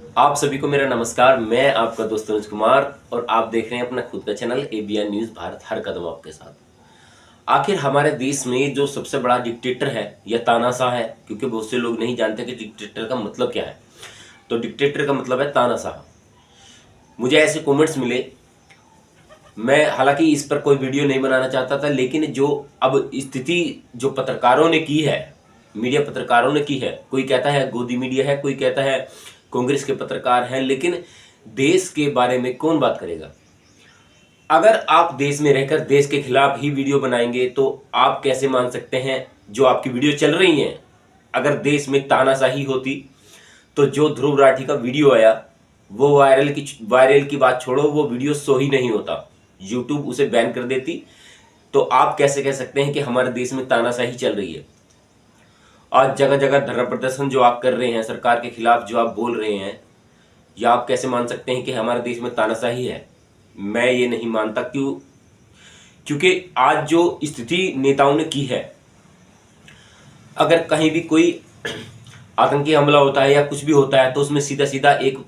आप सभी को मेरा नमस्कार। मैं आपका दोस्त अनुज कुमार और आप देख रहे हैं अपना खुद का चैनल एबीएन न्यूज़ भारत, हर कदम आपके साथ। आखिर हमारे देश में जो सबसे बड़ा डिक्टेटर है या तानाशाह है, क्योंकि बहुत से लोग नहीं जानते कि डिक्टेटर का मतलब क्या है। तो डिक्टेटर का मतलब है तानाशाह। मुझे ऐसे कमेंट्स मिले, मैं हालांकि इस पर कोई वीडियो नहीं बनाना चाहता था, लेकिन जो अब स्थिति जो पत्रकारों ने की है, मीडिया पत्रकारों ने की है, कोई कहता है गोदी मीडिया है, कोई कहता है कांग्रेस के पत्रकार हैं, लेकिन देश के बारे में कौन बात करेगा। अगर आप देश में रहकर देश के खिलाफ ही वीडियो बनाएंगे तो आप कैसे मान सकते हैं जो आपकी वीडियो चल रही हैं। अगर देश में तानाशाही होती तो जो ध्रुव राठी का वीडियो आया वो वायरल की बात छोड़ो, वो वीडियो शो ही नहीं होता, यूट्यूब उसे बैन कर देती। तो आप कैसे कह सकते हैं कि हमारे देश में तानाशाही चल रही है। आज जगह जगह धरना प्रदर्शन जो आप कर रहे हैं, सरकार के खिलाफ जो आप बोल रहे हैं, या आप कैसे मान सकते हैं कि हमारे देश में तानाशाही है। मैं ये नहीं मानता। क्योंकि आज जो स्थिति नेताओं ने की है, अगर कहीं भी कोई आतंकी हमला होता है या कुछ भी होता है तो उसमें सीधा सीधा एक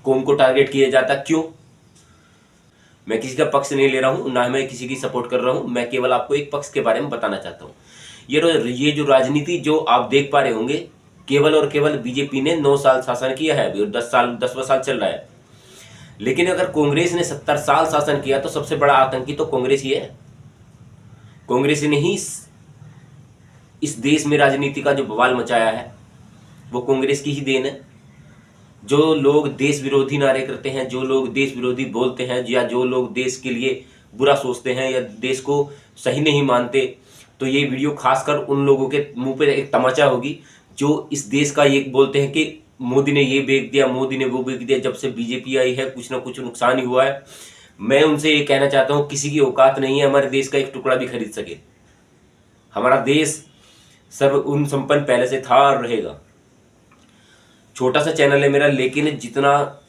कौम को टारगेट किया जाता। क्यों? मैं किसी का पक्ष नहीं ले रहा हूं, ना मैं किसी की सपोर्ट कर रहा हूं, मैं केवल आपको एक पक्ष के बारे में बताना चाहता हूं। ये जो राजनीति जो आप देख पा रहे होंगे, केवल और केवल बीजेपी ने 9 साल शासन किया है, अभी 10वां साल चल रहा है। लेकिन अगर कांग्रेस ने 70 साल शासन किया तो सबसे बड़ा आतंकी तो कांग्रेस ही है। कांग्रेस ने ही इस देश में राजनीति का जो बवाल मचाया है वो कांग्रेस की ही देन है। जो लोग देश विरोधी नारे करते हैं, जो लोग देश विरोधी बोलते हैं, या जो लोग देश के लिए बुरा सोचते हैं या देश को सही नहीं मानते, तो ये वीडियो खासकर उन लोगों के मुंह पे एक तमाचा होगी जो इस देश का ये बोलते हैं कि मोदी ने ये बेच दिया, मोदी ने वो बेच दिया। जब से बीजेपी आई है कुछ ना कुछ नुकसान ही हुआ है। मैं उनसे ये कहना चाहता हूँ, किसी की औकात नहीं है हमारे देश का एक टुकड़ा भी खरीद सके। हमारा देश सर्व उन संपन्न पहले से था और रहेगा। छोटा सा चैनल है मेरा, लेकिन जितना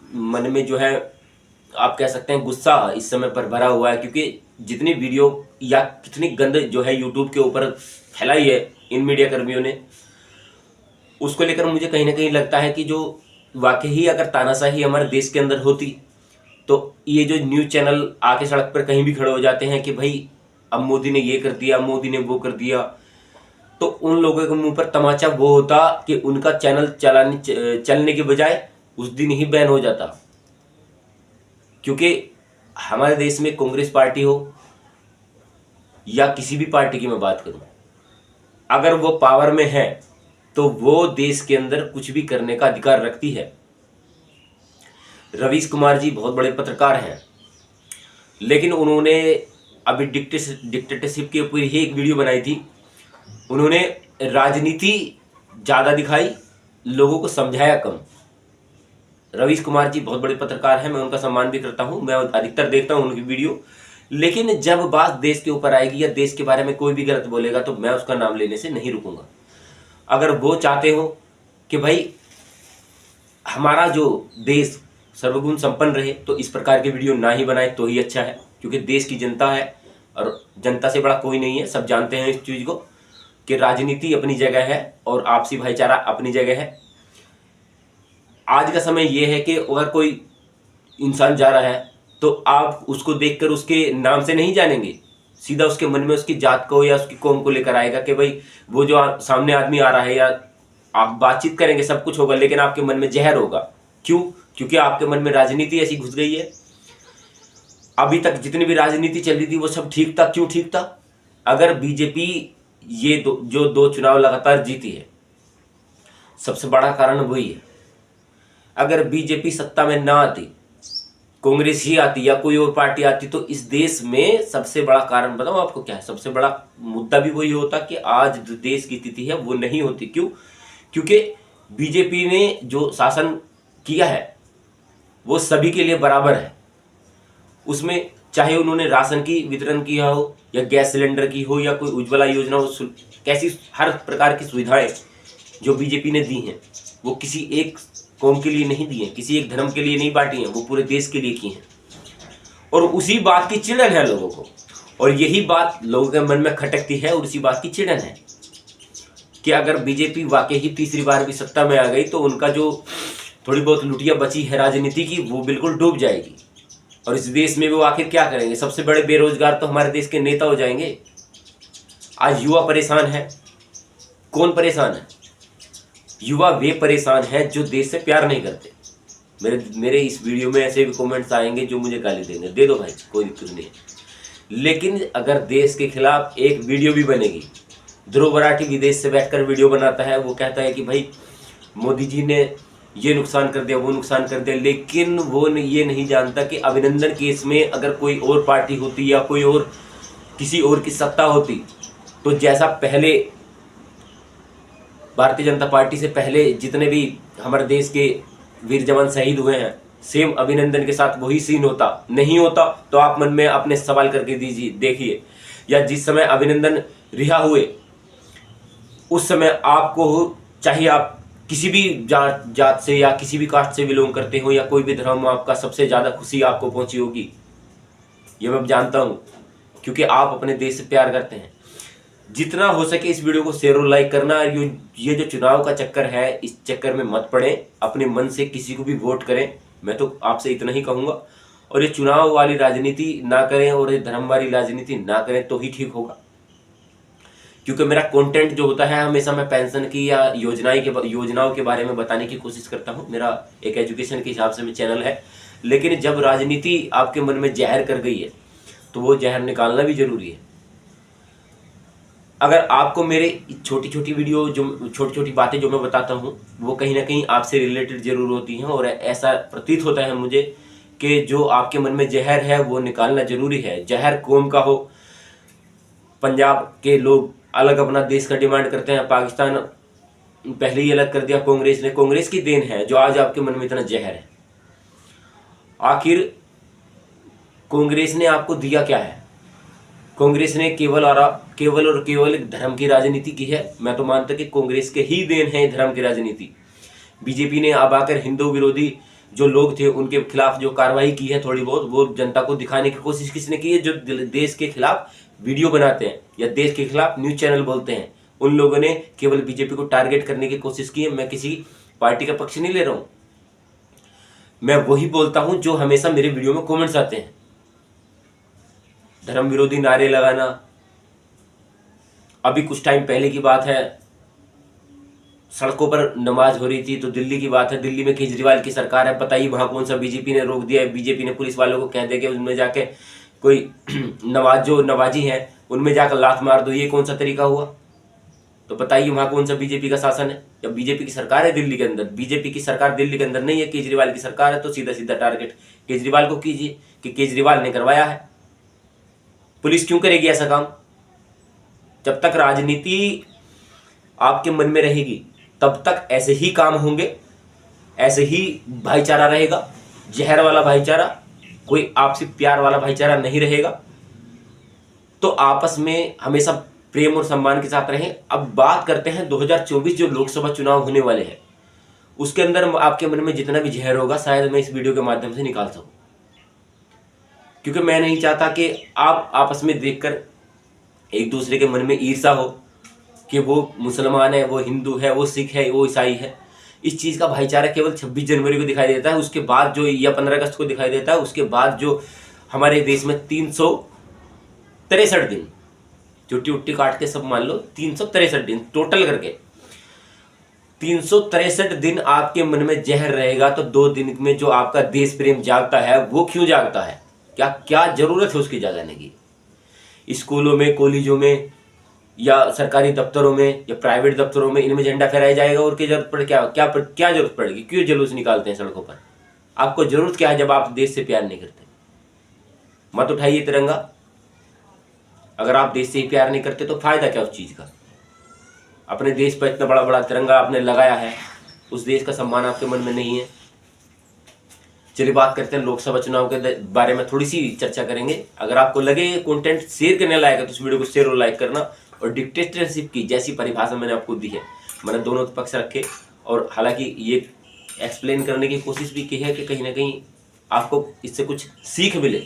मन में जो है आप कह सकते हैं गुस्सा इस समय पर भरा हुआ है, क्योंकि जितनी वीडियो या कितनी गंद जो है यूट्यूब के ऊपर फैलाई है इन मीडिया कर्मियों ने, उसको लेकर मुझे कहीं ना कहीं लगता है कि जो वाकई ही अगर तानाशाही हमारे देश के अंदर होती तो ये जो न्यूज़ चैनल आके सड़क पर कहीं भी खड़े हो जाते हैं कि भाई अब मोदी ने ये कर दिया, मोदी ने वो कर दिया, तो उन लोगों के मुंह पर तमाचा वो होता कि उनका चैनल चलने के बजाय उस दिन ही बैन हो जाता। क्योंकि हमारे देश में कांग्रेस पार्टी हो या किसी भी पार्टी की मैं बात करूं, अगर वो पावर में है तो वो देश के अंदर कुछ भी करने का अधिकार रखती है। रवीश कुमार जी बहुत बड़े पत्रकार हैं, लेकिन उन्होंने अभी डिक्टेटरशिप के ऊपर ही एक वीडियो बनाई थी। उन्होंने राजनीति ज़्यादा दिखाई, लोगों को समझाया कम। रवीश कुमार जी बहुत बड़े पत्रकार हैं, मैं उनका सम्मान भी करता हूं, मैं अधिकतर देखता हूं उनकी वीडियो। लेकिन जब बात देश के ऊपर आएगी या देश के बारे में कोई भी गलत बोलेगा तो मैं उसका नाम लेने से नहीं रुकूंगा। अगर वो चाहते हो कि भाई हमारा जो देश सर्वगुण संपन्न रहे तो इस प्रकार के वीडियो ना ही बनाए तो ही अच्छा है। क्योंकि देश की जनता है और जनता से बड़ा कोई नहीं है। सब जानते हैं इस चीज़ को कि राजनीति अपनी जगह है और आपसी भाईचारा अपनी जगह है। आज का समय यह है कि अगर कोई इंसान जा रहा है तो आप उसको देखकर उसके नाम से नहीं जानेंगे, सीधा उसके मन में उसकी जात को या उसकी कौम को लेकर आएगा कि भाई वो जो सामने आदमी आ रहा है, या आप बातचीत करेंगे सब कुछ होगा, लेकिन आपके मन में जहर होगा। क्यों? क्योंकि आपके मन में राजनीति ऐसी घुस गई है। अभी तक जितनी भी राजनीति चल रही थी वो सब ठीक था। क्यों ठीक था? अगर बीजेपी ये जो दो चुनाव लगातार जीती है, सबसे बड़ा कारण वही है। अगर बीजेपी सत्ता में ना आती, कांग्रेस ही आती या कोई और पार्टी आती, तो इस देश में सबसे बड़ा कारण बताऊं आपको क्या है? सबसे बड़ा मुद्दा भी वही होता कि आज जो देश की स्थिति है वो नहीं होती। क्यों? क्योंकि बीजेपी ने जो शासन किया है वो सभी के लिए बराबर है। उसमें चाहे उन्होंने राशन की वितरण किया हो या गैस सिलेंडर की हो या कोई उज्ज्वला योजना हो, कैसी हर प्रकार की सुविधाएं जो बीजेपी ने दी हैं वो किसी एक कौम के लिए नहीं दी हैं, किसी एक धर्म के लिए नहीं बांटी हैं, वो पूरे देश के लिए की हैं। और उसी बात की चिड़न है लोगों को, और यही बात लोगों के मन में खटकती है, और उसी बात की चिड़न है कि अगर बीजेपी वाकई ही तीसरी बार भी सत्ता में आ गई तो उनका जो थोड़ी बहुत लुटिया बची है राजनीति की, वो बिल्कुल डूब जाएगी। और इस देश में वो आखिर क्या करेंगे? सबसे बड़े बेरोजगार तो हमारे देश के नेता हो जाएंगे। आज युवा परेशान है। कौन परेशान है? युवा वे परेशान है जो देश से प्यार नहीं करते। मेरे इस वीडियो में ऐसे भी कमेंट्स आएंगे जो मुझे गाली देंगे, दे दो भाई, कोई दिक्कत नहीं है। लेकिन अगर देश के खिलाफ एक वीडियो भी बनेगी, ध्रुव बराठी विदेश से बैठकर वीडियो बनाता है, वो कहता है कि भाई मोदी जी ने ये नुकसान कर दिया, वो नुकसान कर दिया, लेकिन वो ये नहीं जानता कि अभिनंदन केस में अगर कोई और पार्टी होती या कोई और किसी और की सत्ता होती, तो जैसा पहले भारतीय जनता पार्टी से पहले जितने भी हमारे देश के वीर जवान शहीद हुए हैं, सेम अभिनंदन के साथ वही सीन होता। नहीं होता तो आप मन में अपने सवाल करके दीजिए, देखिए। या जिस समय अभिनंदन रिहा हुए उस समय आपको, चाहे आप किसी भी जात से या किसी भी कास्ट से बिलोंग करते हो या कोई भी धर्म, आपका सबसे ज्यादा खुशी आपको पहुंची होगी, ये मैं जानता हूं, क्योंकि आप अपने देश से प्यार करते हैं। जितना हो सके इस वीडियो को शेयर और लाइक करना। ये जो चुनाव का चक्कर है, इस चक्कर में मत पड़े, अपने मन से किसी को भी वोट करें, मैं तो आपसे इतना ही कहूंगा। और ये चुनाव वाली राजनीति ना करें और ये धर्म वाली राजनीति ना करें तो ही ठीक होगा। क्योंकि मेरा कंटेंट जो होता है हमेशा मैं पेंशन की या योजनाओं के बारे में बताने की कोशिश करता हूं। मेरा एक एजुकेशन के हिसाब से में चैनल है, लेकिन जब राजनीति आपके मन में जहर कर गई है तो वो जहर निकालना भी जरूरी है। अगर आपको मेरे छोटी छोटी वीडियो, जो छोटी छोटी बातें जो मैं बताता हूँ, वो कहीं ना कहीं आपसे रिलेटेड जरूर होती हैं, और ऐसा प्रतीत होता है मुझे कि जो आपके मन में जहर है वो निकालना जरूरी है। जहर कौम का हो, पंजाब के लोग अलग अपना देश का डिमांड करते हैं, पाकिस्तान पहले ही अलग कर दिया कांग्रेस ने। कांग्रेस की देन है जो आज आपके मन में इतना जहर है। आखिर कांग्रेस ने आपको दिया क्या है? कांग्रेस ने केवल और केवल एक धर्म की राजनीति की है। मैं तो मानता कि कांग्रेस के ही देन है धर्म की राजनीति। बीजेपी ने अब आकर हिंदू विरोधी जो लोग थे उनके खिलाफ जो कार्रवाई की है थोड़ी बहुत, वो जनता को दिखाने की कोशिश किसने की है? जो देश के खिलाफ वीडियो बनाते हैं या देश के खिलाफ न्यूज चैनल बोलते हैं, उन लोगों ने केवल बीजेपी को टारगेट करने की कोशिश की है। मैं किसी पार्टी का पक्ष नहीं ले रहा हूं, मैं वही बोलता हूं जो हमेशा मेरे वीडियो में कमेंट्स आते हैं। धर्म विरोधी नारे लगाना, अभी कुछ टाइम पहले की बात है, सड़कों पर नमाज हो रही थी, तो दिल्ली की बात है, दिल्ली में केजरीवाल की सरकार है, पता ही वहां कौन सा बीजेपी ने रोक दिया है। बीजेपी ने पुलिस वालों को कह दिया कि उनमें जाके कोई नवाजी हैं उनमें जाकर लात मार दो। ये कौन सा तरीका हुआ? तो बताइए वहां कौन सा बीजेपी का शासन है? जब बीजेपी की सरकार है दिल्ली के अंदर, बीजेपी की सरकार दिल्ली के अंदर नहीं है, केजरीवाल की सरकार है, तो सीधा सीधा टारगेट केजरीवाल को कीजिए कि केजरीवाल ने करवाया है। पुलिस क्यों करेगी ऐसा काम? जब तक राजनीति आपके मन में रहेगी तब तक ऐसे ही काम होंगे, ऐसे ही भाईचारा रहेगा। जहर वाला भाईचारा, कोई आपसी प्यार वाला भाईचारा नहीं रहेगा। तो आपस में हमेशा प्रेम और सम्मान के साथ रहें। अब बात करते हैं 2024 जो लोकसभा चुनाव होने वाले हैं, उसके अंदर आपके मन में जितना भी जहर होगा शायद मैं इस वीडियो के माध्यम से निकाल सकूं, क्योंकि मैं नहीं चाहता कि आप आपस में देखकर एक दूसरे के मन में ईर्ष्या हो कि वो मुसलमान है, वो हिंदू है, वो सिख है, वो ईसाई है। इस चीज़ का भाईचारा केवल 26 जनवरी को दिखाई देता है, उसके बाद जो, या 15 अगस्त को दिखाई देता है। उसके बाद जो हमारे देश में 363 दिन, छुट्टी उट्टी काट के सब मान लो 363 दिन टोटल करके, 363 दिन आपके मन में जहर रहेगा। तो 2 दिन में जो आपका देश प्रेम जागता है वो क्यों जागता है? क्या जरूरत है उसकी जगाने की? स्कूलों में, कॉलेजों में या सरकारी दफ्तरों में या प्राइवेट दफ्तरों में इनमें झंडा फहराया जाएगा और क्या जरूरत पड़े? क्या जरूरत पड़ेगी? क्यों जुलूस निकालते हैं सड़कों पर? आपको जरूरत क्या है जब आप देश से प्यार नहीं करते? मत उठाइए तिरंगा। अगर आप देश से ही प्यार नहीं करते तो फायदा क्या उस चीज का? अपने देश पर इतना बड़ा बड़ा तिरंगा आपने लगाया है, उस देश का सम्मान आपके मन में नहीं है। चलिए बात करते हैं लोकसभा चुनाव के बारे में, थोड़ी सी चर्चा करेंगे। अगर आपको लगे कंटेंट शेयर करने लायक है तो इस वीडियो को शेयर और लाइक करना। और डिक्टेटरशिप की जैसी परिभाषा मैंने आपको दी है, मैंने दोनों पक्ष रखे, और हालांकि ये एक्सप्लेन करने की कोशिश भी की है कि कहीं ना कहीं आपको इससे कुछ सीख मिले।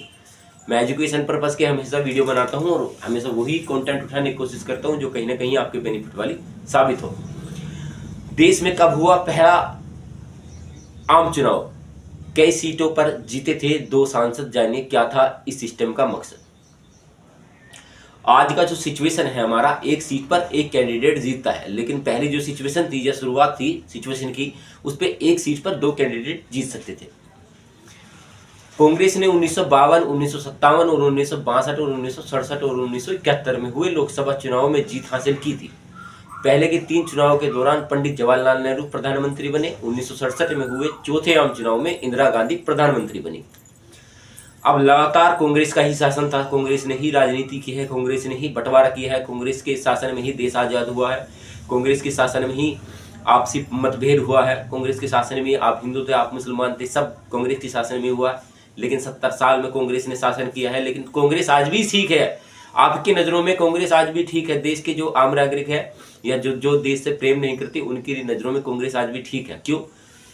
मैं एजुकेशन पर्पस के हमेशा वीडियो बनाता हूँ और हमेशा वही कंटेंट उठाने की कोशिश करता हूँ जो कहीं ना कहीं आपके बेनिफिट वाली साबित हो। देश में कब हुआ पहला आम चुनाव, कई सीटों पर जीते थे 2 सांसद। जानिए क्या था इस सिस्टम का मकसद। आज का जो सिचुएशन है हमारा, एक सीट पर एक कैंडिडेट जीतता है, लेकिन पहली जो सिचुएशन थी या शुरुआत थी सिचुएशन की, उस पे एक सीट पर 2 कैंडिडेट जीत सकते थे। कांग्रेस ने 1952, 1957 और 1962 और 1967 और 1971 में हुए लोकसभा चुनाव में जीत हासिल की थी। पहले के 3 चुनावों के दौरान पंडित जवाहरलाल नेहरू प्रधानमंत्री बने। 1967 में हुए चौथे आम चुनाव में इंदिरा गांधी प्रधानमंत्री बनी। अब लगातार कांग्रेस का ही शासन था, कांग्रेस ने ही राजनीति की है, कांग्रेस ने ही बंटवारा किया है, कांग्रेस के शासन में ही देश आजाद हुआ है, कांग्रेस के शासन में ही आपसी मतभेद हुआ है, कांग्रेस के शासन में आप हिंदू थे, आप मुसलमान थे, सब कांग्रेस के शासन में हुआ है। लेकिन 70 साल में कांग्रेस ने शासन किया है, लेकिन कांग्रेस आज भी ठीक है। आपकी नज़रों में कांग्रेस आज भी ठीक है। देश के जो आम नागरिक है या जो देश से प्रेम नहीं करते, उनकी नज़रों में कांग्रेस आज भी ठीक है। क्यों?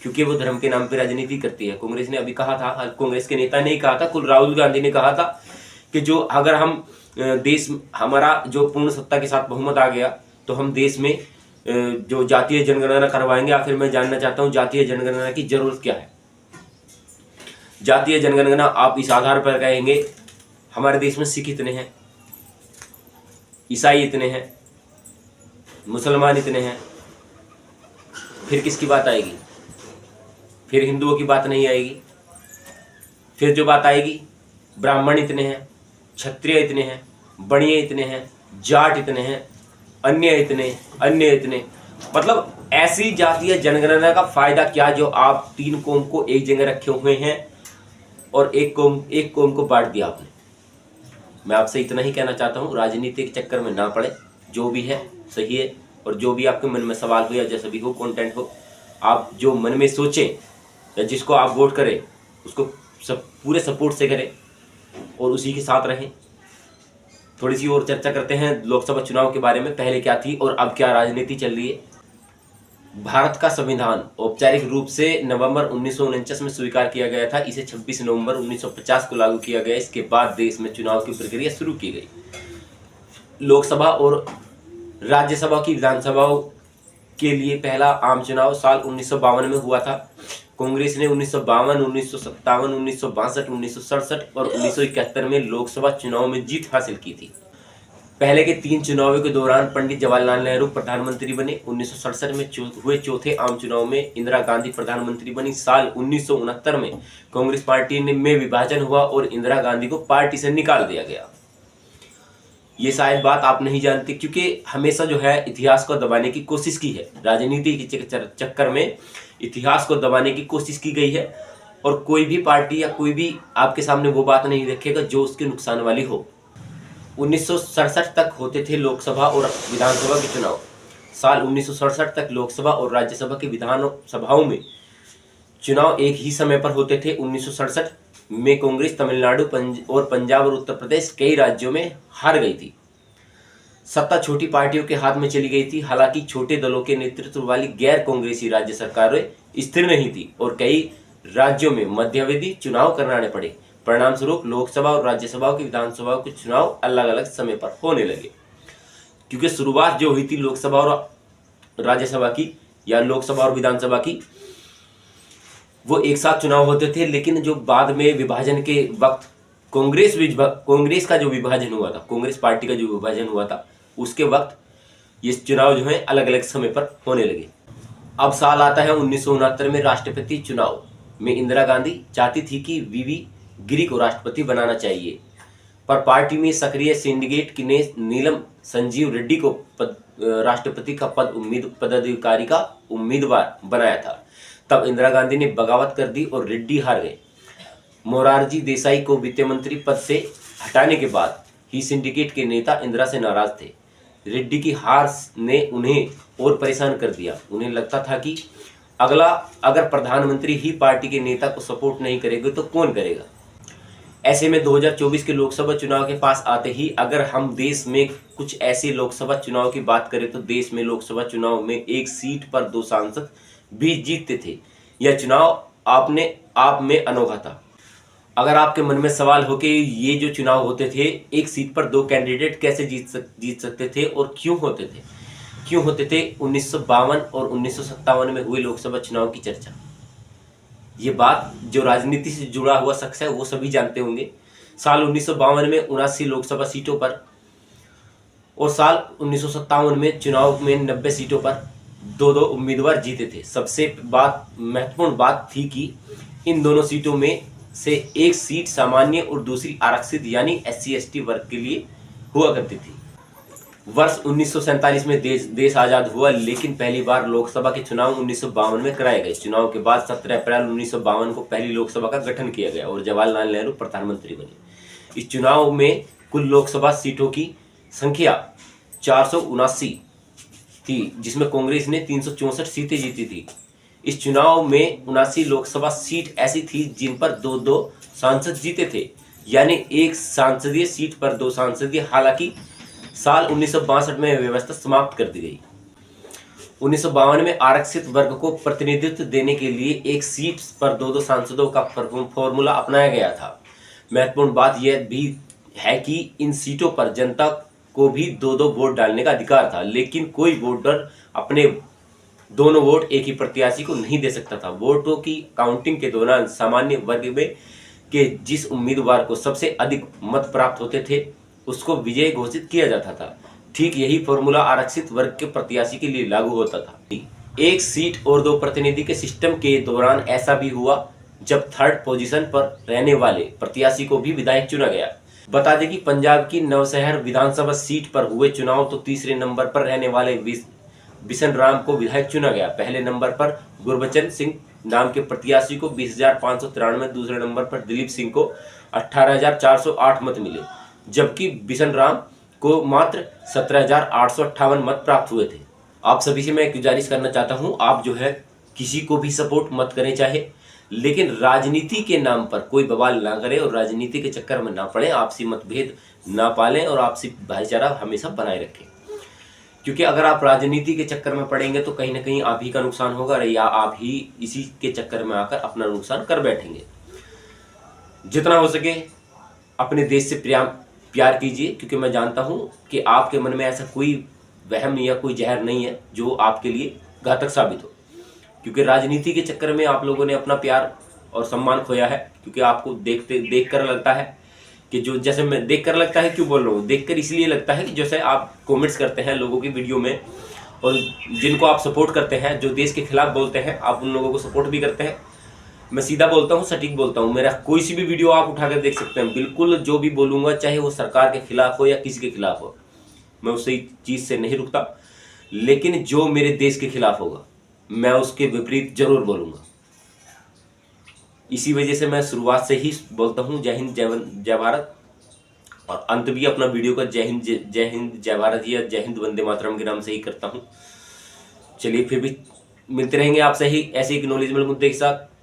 क्योंकि वो धर्म के नाम पे राजनीति करती है। कांग्रेस ने अभी कहा था, कांग्रेस के नेता ने ही कहा था, कुल राहुल गांधी ने कहा था कि जो अगर हम देश हमारा जो पूर्ण सत्ता के साथ बहुमत आ गया तो हम देश में जो जातीय जनगणना करवाएंगे। आखिर मैं जानना चाहता हूँ जातीय जनगणना की जरूरत क्या है। जातीय जनगणना आप इस आधार पर कहेंगे हमारे देश में सिख इतने हैं, ईसाई इतने हैं, मुसलमान इतने हैं, फिर किसकी बात आएगी? फिर हिंदुओं की बात नहीं आएगी। फिर जो बात आएगी ब्राह्मण इतने हैं, क्षत्रिय इतने हैं, बणिये इतने हैं, जाट इतने हैं, अन्य इतने, मतलब ऐसी जातीय जनगणना का फायदा क्या जो आप 3 कौम को एक जगह रखे हुए हैं और एक कौम को बांट दिया आपने। मैं आपसे इतना ही कहना चाहता हूँ, राजनीति के चक्कर में ना पड़े। जो भी है सही है, और जो भी आपके मन में सवाल हो या जैसा भी हो कंटेंट हो, आप जो मन में सोचें या जिसको आप वोट करें उसको सब पूरे सपोर्ट से करें और उसी के साथ रहें। थोड़ी सी और चर्चा करते हैं लोकसभा चुनाव के बारे में, पहले क्या थी और अब क्या राजनीति चल रही है। भारत का संविधान औपचारिक रूप से नवंबर 1949 में स्वीकार किया गया था। इसे 26 नवंबर 1950 को लागू किया गया। इसके बाद देश में चुनाव की प्रक्रिया शुरू की गई। लोकसभा और राज्यसभा की विधानसभाओं के लिए पहला आम चुनाव साल 1952 में हुआ था। कांग्रेस ने 1952, 1957, 1962, 1967 और 1971 में लोकसभा चुनाव में जीत हासिल की थी। पहले के 3 चुनावों के दौरान पंडित जवाहरलाल नेहरू प्रधानमंत्री बने। 1967 में हुए चौथे आम चुनाव में इंदिरा गांधी प्रधानमंत्री बनी। साल 1969 में कांग्रेस पार्टी में विभाजन हुआ और इंदिरा गांधी को पार्टी से निकाल दिया गया। ये शायद बात आप नहीं जानते, क्योंकि हमेशा जो है इतिहास को दबाने की कोशिश की है। राजनीति के चक्कर में इतिहास को दबाने की कोशिश की गई है, और कोई भी पार्टी या कोई भी आपके सामने वो बात नहीं रखेगा जो उसके नुकसान वाली हो। 1967 तक होते थे लोकसभा और विधानसभा के चुनाव। साल 1967 तक लोकसभा और राज्यसभा की विधानसभाओं में चुनाव एक ही समय पर होते थे। 1967 में कांग्रेस तमिलनाडु और पंजाब और उत्तर प्रदेश कई राज्यों में हार गई थी। सत्ता छोटी पार्टियों के हाथ में चली गई थी। हालांकि छोटे दलों के नेतृत्व वाली गैर कांग्रेसी राज्य सरकारें स्थिर नहीं थी और कई राज्यों में मध्यावधि चुनाव कराने पड़े। परिणाम स्वरूप लोकसभा और राज्यसभा की विधानसभा के चुनाव अलग अलग समय पर होने लगे, क्योंकि शुरुआत जो हुई थी लोकसभा और राज्यसभा की या लोकसभा और विधानसभा की, वो एक साथ चुनाव होते थे। लेकिन जो बाद में विभाजन के वक्त कांग्रेस का जो विभाजन हुआ था, कांग्रेस पार्टी का जो विभाजन हुआ था, उसके वक्त ये चुनाव जो है अलग अलग समय पर होने लगे। अब साल आता है 1969 में राष्ट्रपति चुनाव में इंदिरा गांधी चाहती थी कि वीवी गिरी को राष्ट्रपति बनाना चाहिए, पर पार्टी में सक्रिय सिंडिकेट ने नीलम संजीव रेड्डी को राष्ट्रपति का पदाधिकारी का उम्मीदवार बनाया था। तब इंदिरा गांधी ने बगावत कर दी और रेड्डी हार गए। मोरारजी देसाई को वित्त मंत्री पद से हटाने के बाद ही सिंडिकेट के नेता इंदिरा से नाराज थे। रेड्डी की हार ने उन्हें और परेशान कर दिया। उन्हें लगता था कि अगर प्रधानमंत्री ही पार्टी के नेता को सपोर्ट नहीं करेंगे तो कौन करेगा। ऐसे में 2024 के लोकसभा चुनाव के पास आते ही अगर हम देश में कुछ ऐसे लोकसभा चुनाव की बात करें तो देश में लोकसभा चुनाव में एक सीट पर 2 सांसद भी जीतते थे। यह चुनाव अपने आप में अनोखा था। अगर आपके मन में सवाल हो कि ये जो चुनाव होते थे, एक सीट पर 2 कैंडिडेट कैसे जीत सकते थे और क्यों होते थे 1952 और 1957 में हुए लोकसभा चुनाव की चर्चा। ये बात जो राजनीति से जुड़ा हुआ शख्स है वो सभी जानते होंगे। साल 1952 में 79 लोकसभा सीटों पर और साल 1957 में चुनाव में 90 सीटों पर दो उम्मीदवार जीते थे। सबसे महत्वपूर्ण बात थी कि इन दोनों सीटों में से एक सीट सामान्य और दूसरी आरक्षित यानी SC/ST वर्ग के लिए हुआ करती थी। वर्ष 1947 में देश आजाद हुआ, लेकिन पहली बार लोकसभा के चुनाव 1952 में कराए गए। चुनाव के बाद 17 अप्रैल 1952 को पहली लोकसभा का गठन किया गया और जवाहरलाल नेहरू प्रधानमंत्री बने। इस चुनाव में कुल लोकसभा सीटों की संख्या 479 थी, जिसमें कांग्रेस ने 364 सीटें जीती थी। इस चुनाव में 79 लोकसभा सीट ऐसी थी जिन पर दो सांसद जीते थे, यानी एक सांसदीय सीट पर 2 सांसदीय। हालांकि साल 1962 में व्यवस्था समाप्त कर दी गई। 1952 में आरक्षित वर्ग को प्रतिनिधित्व देने के लिए एक सीट पर 2 सांसदों का फॉर्मूला अपनाया गया था। महत्वपूर्ण बात यह भी है कि इन सीटों पर जनता को भी 2 वोट डालने का अधिकार था, लेकिन कोई वोटर अपने दोनों वोट एक ही प्रत्याशी को नहीं दे सकता था। वोटों की काउंटिंग के दौरान सामान्य वर्ग में के जिस उम्मीदवार को सबसे अधिक मत प्राप्त होते थे उसको विजयी घोषित किया जाता था। ठीक यही फॉर्मूला आरक्षित वर्ग के प्रत्याशी के लिए लागू होता था। एक सीट और 2 प्रतिनिधि के सिस्टम के दौरान ऐसा भी हुआ जब थर्ड पोजीशन पर रहने वाले प्रत्याशी को भी विधायक चुना गया। बता दें कि पंजाब की नवशहर विधानसभा सीट पर हुए चुनाव तो तीसरे नंबर पर रहने वाले बिशन राम को विधायक चुना गया। पहले नंबर पर गुरबचन सिंह नाम के प्रत्याशी को 20,593, दूसरे नंबर पर दिलीप सिंह को 18,408 मत मिले, जबकि बिशन राम को मात्र 17,858 मत प्राप्त हुए थे। आप सभी से मैं गुजारिश करना चाहता हूं, आप जो है किसी को भी सपोर्ट मत करें चाहे, लेकिन राजनीति के नाम पर कोई बवाल ना करें और राजनीति के चक्कर में ना पड़े, आपसी मतभेद ना पालें और आपसी भाईचारा हमेशा बनाए रखें। क्योंकि अगर आप राजनीति के चक्कर में पड़ेंगे तो कहीं ना कहीं आप ही का नुकसान होगा या आप ही इसी के चक्कर में आकर अपना नुकसान कर बैठेंगे। जितना हो सके अपने देश से प्यार कीजिए, क्योंकि मैं जानता हूं कि आपके मन में ऐसा कोई वहम या कोई जहर नहीं है जो आपके लिए घातक साबित हो। क्योंकि राजनीति के चक्कर में आप लोगों ने अपना प्यार और सम्मान खोया है। क्योंकि आपको देख कर लगता है कि जो जैसे मैं देख कर लगता है, क्यों बोल रहा हूँ, देख कर इसलिए लगता है कि जैसे आप कमेंट्स करते हैं लोगों की वीडियो में और जिनको आप सपोर्ट करते हैं, जो देश के खिलाफ बोलते हैं, आप उन लोगों को सपोर्ट भी करते हैं। मैं सीधा बोलता हूँ, सटीक बोलता हूँ। मेरा कोई सी भी वीडियो आप उठाकर देख सकते हैं, बिल्कुल जो भी बोलूँगा चाहे वो सरकार के खिलाफ हो या किसी के खिलाफ हो, मैं उसी चीज़ से नहीं रुकता। लेकिन जो मेरे देश के खिलाफ होगा मैं उसके विपरीत जरूर बोलूँगा। इसी वजह से मैं शुरुआत से ही बोलता हूँ जय हिंद जय भारत, और अंत भी अपना वीडियो का जय हिंद जय भारत या जय हिंद वंदे मातरम के नाम से ही करता हूँ। चलिए फिर भी मिलते रहेंगे आपसे ही ऐसे ही नॉलेजेबल मुद्दे के साथ।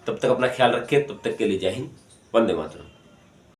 तब तक अपना ख्याल रखें, तब तक के लिए जय हिंद वंदे मातरम।